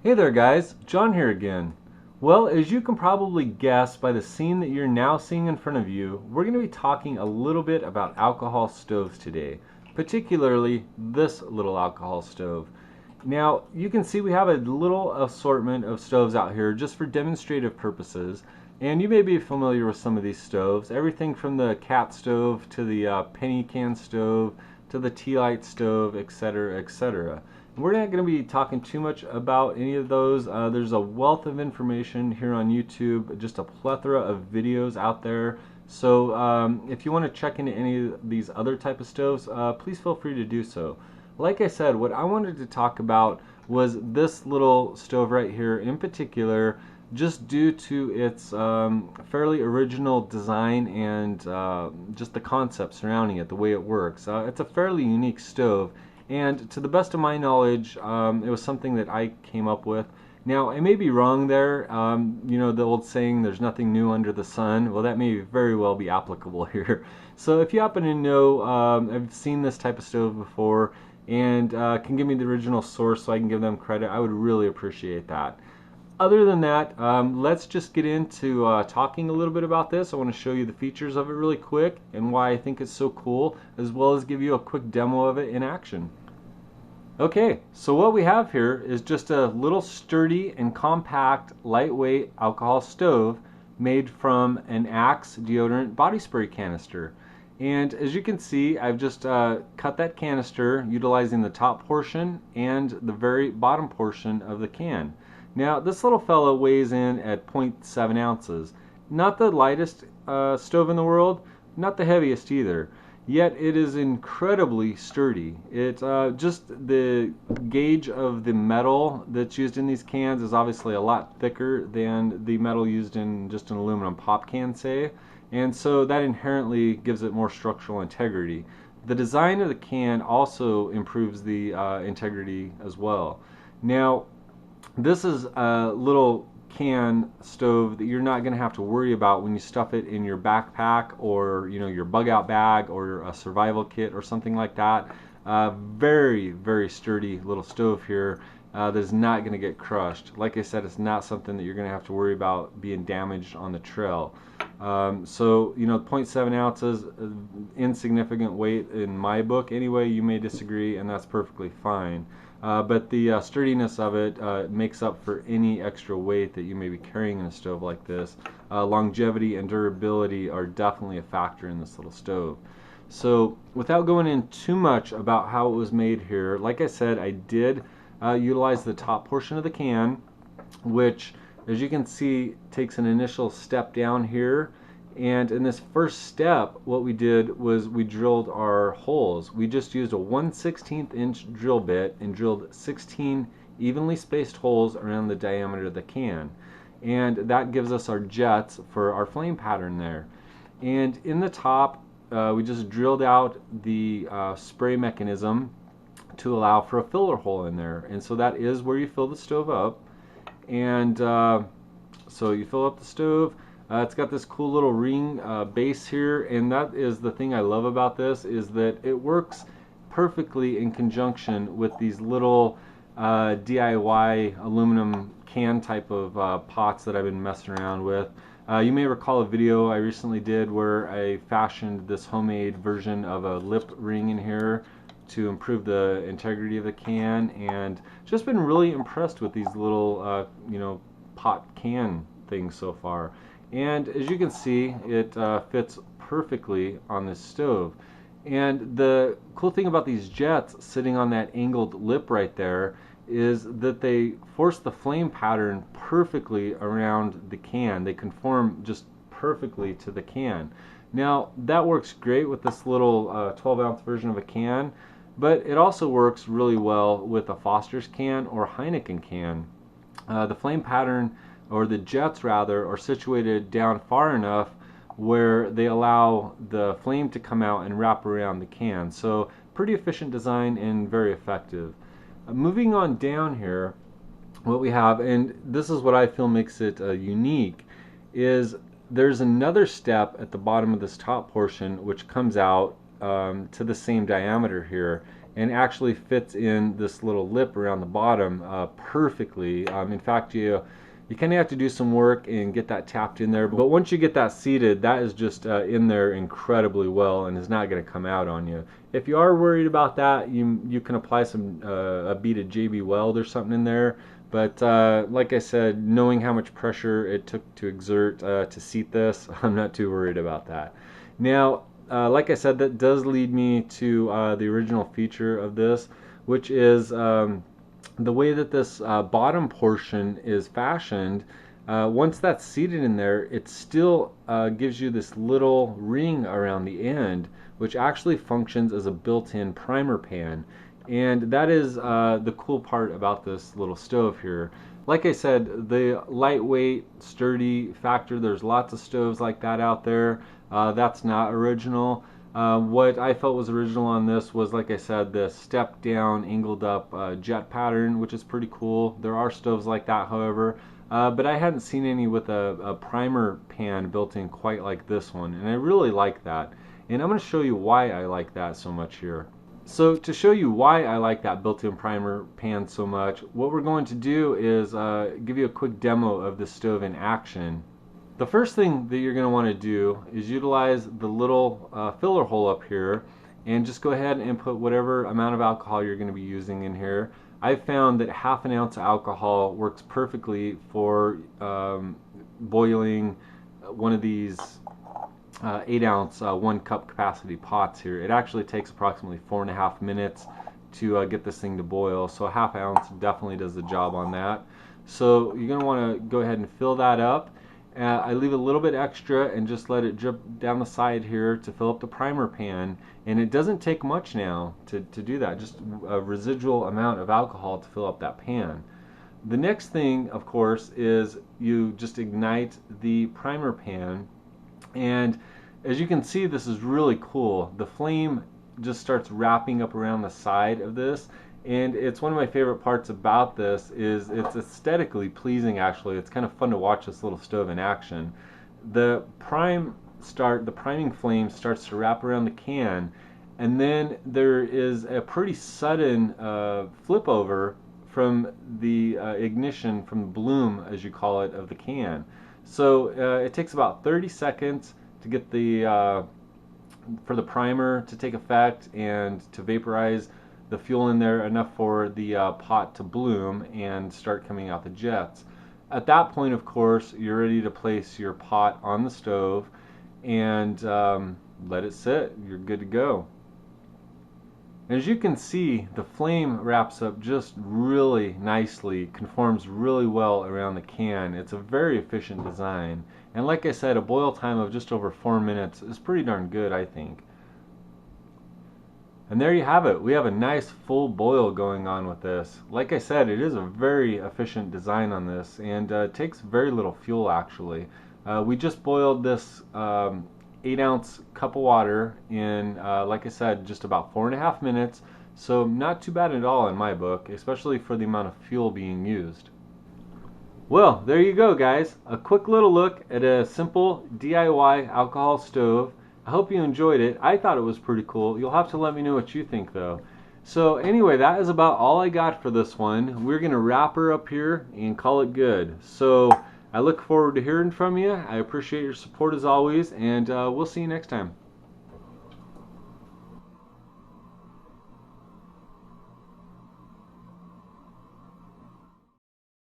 Hey there guys, John here again. Well, as you can probably guess by the scene that you're now seeing in front of you, we're going to be talking a little bit about alcohol stoves today, particularly this little alcohol stove. Now, you can see we have a little assortment of stoves out here just for demonstrative purposes, and you may be familiar with some of these stoves, everything from the cat stove to the penny can stove to the tea light stove, etc., etc. We're not going to be talking too much about any of those. There's a wealth of information here on YouTube, just a plethora of videos out there. So if you want to check into any of these other type of stoves, please feel free to do so. Like I said, what I wanted to talk about was this little stove right here in particular, just due to its fairly original design and just the concept surrounding it, the way it works. It's a fairly unique stove. And to the best of my knowledge, it was something that I came up with. Now, I may be wrong there. You know, the old saying, there's nothing new under the sun. Well, that may very well be applicable here. So if you happen to know, I've seen this type of stove before, and can give me the original source so I can give them credit, I would really appreciate that. Other than that, let's just get into talking a little bit about this. I want to show you the features of it really quick and why I think it's so cool, as well as give you a quick demo of it in action. Okay, so what we have here is just a little sturdy and compact, lightweight alcohol stove made from an Axe deodorant body spray canister. And as you can see, I've just cut that canister utilizing the top portion and the very bottom portion of the can. Now, this little fellow weighs in at 0.7 ounces. Not the lightest stove in the world, not the heaviest either. Yet it is incredibly sturdy. It just the gauge of the metal that's used in these cans is obviously a lot thicker than the metal used in just an aluminum pop can, say, and so that inherently gives it more structural integrity. The design of the can also improves the integrity as well. Now, this is a little can stove that you're not going to have to worry about when you stuff it in your backpack or your bug out bag or a survival kit or something like that. Very sturdy little stove here that is not going to get crushed. Like I said, it's not something that you're going to have to worry about being damaged on the trail. So 0.7 ounces, insignificant weight in my book anyway. You may disagree, and that's perfectly fine. But the sturdiness of it makes up for any extra weight that you may be carrying in a stove like this. Longevity and durability are definitely a factor in this little stove. So without going in too much about how it was made here, like I said, I did utilize the top portion of the can, which, as you can see, takes an initial step down here. And in this first step, what we did was we drilled our holes. We just used a 1/16 inch drill bit and drilled 16 evenly spaced holes around the diameter of the can. And that gives us our jets for our flame pattern there. And in the top, we just drilled out the spray mechanism to allow for a filler hole in there. And so that is where you fill the stove up. And so you fill up the stove. It's got this cool little ring base here, and that is the thing I love about this, is that it works perfectly in conjunction with these little DIY aluminum can type of pots that I've been messing around with. You may recall a video I recently did where I fashioned this homemade version of a lip ring in here to improve the integrity of the can, and just been really impressed with these little pot can things so far. And as you can see, it fits perfectly on this stove. And the cool thing about these jets sitting on that angled lip right there is that they force the flame pattern perfectly around the can. They conform just perfectly to the can. Now, that works great with this little 12-ounce version of a can, but it also works really well with a Foster's can or Heineken can. The flame pattern, or the jets rather, are situated down far enough where they allow the flame to come out and wrap around the can. So pretty efficient design and very effective. Moving on down here, what we have, and this is what I feel makes it unique, is there's another step at the bottom of this top portion which comes out to the same diameter here. and actually fits in this little lip around the bottom perfectly. In fact, you kind of have to do some work and get that tapped in there, but once you get that seated, that is just in there incredibly well and is not going to come out on you. If you are worried about that, you can apply some a beaded JB Weld or something in there. But like I said, knowing how much pressure it took to exert to seat this, I'm not too worried about that. Now, like I said, that does lead me to the original feature of this, which is the way that this bottom portion is fashioned. Once that's seated in there, it still gives you this little ring around the end, which actually functions as a built-in primer pan. And that is the cool part about this little stove here. Like I said, the lightweight, sturdy factor, there's lots of stoves like that out there. That's not original. What I felt was original on this was, like I said, the step down, angled up jet pattern, which is pretty cool. There are stoves like that, however, but I hadn't seen any with a primer pan built in quite like this one, and I really like that. And I'm going to show you why I like that so much here. So to show you why I like that built-in primer pan so much, what we're going to do is give you a quick demo of the stove in action. The first thing that you're going to want to do is utilize the little filler hole up here and just go ahead and put whatever amount of alcohol you're going to be using in here. I've found that half an ounce of alcohol works perfectly for boiling one of these 8-ounce 1 cup capacity pots here. It actually takes approximately 4.5 minutes to get this thing to boil, so a half ounce definitely does the job on that. So you're going to want to go ahead and fill that up. I leave a little bit extra and just let it drip down the side here to fill up the primer pan, and it doesn't take much now to do that, just a residual amount of alcohol to fill up that pan. The next thing, of course, is you just ignite the primer pan, and as you can see, this is really cool. The flame just starts wrapping up around the side of this, and it's one of my favorite parts about this is it's aesthetically pleasing. Actually, it's kind of fun to watch this little stove in action. The priming flame starts to wrap around the can, and then there is a pretty sudden flip over from the ignition, from the bloom, as you call it, of the can. So it takes about 30 seconds to get for the primer to take effect and to vaporize the fuel in there enough for the pot to bloom and start coming out the jets. At that point, of course, you're ready to place your pot on the stove and let it sit. You're good to go. As you can see, the flame wraps up just really nicely, conforms really well around the can. It's a very efficient design. And like I said, a boil time of just over 4 minutes is pretty darn good, I think. And there you have it. We have a nice full boil going on with this. Like I said, it is a very efficient design on this, and it takes very little fuel actually. We just boiled this 8-ounce cup of water in, like I said, just about 4.5 minutes, so not too bad at all in my book, especially for the amount of fuel being used. Well, there you go, guys. A quick little look at a simple DIY alcohol stove. I hope you enjoyed it. I thought it was pretty cool. You'll have to let me know what you think, though. So anyway, that is about all I got for this one. We're going to wrap her up here and call it good. So I look forward to hearing from you. I appreciate your support as always, and we'll see you next time.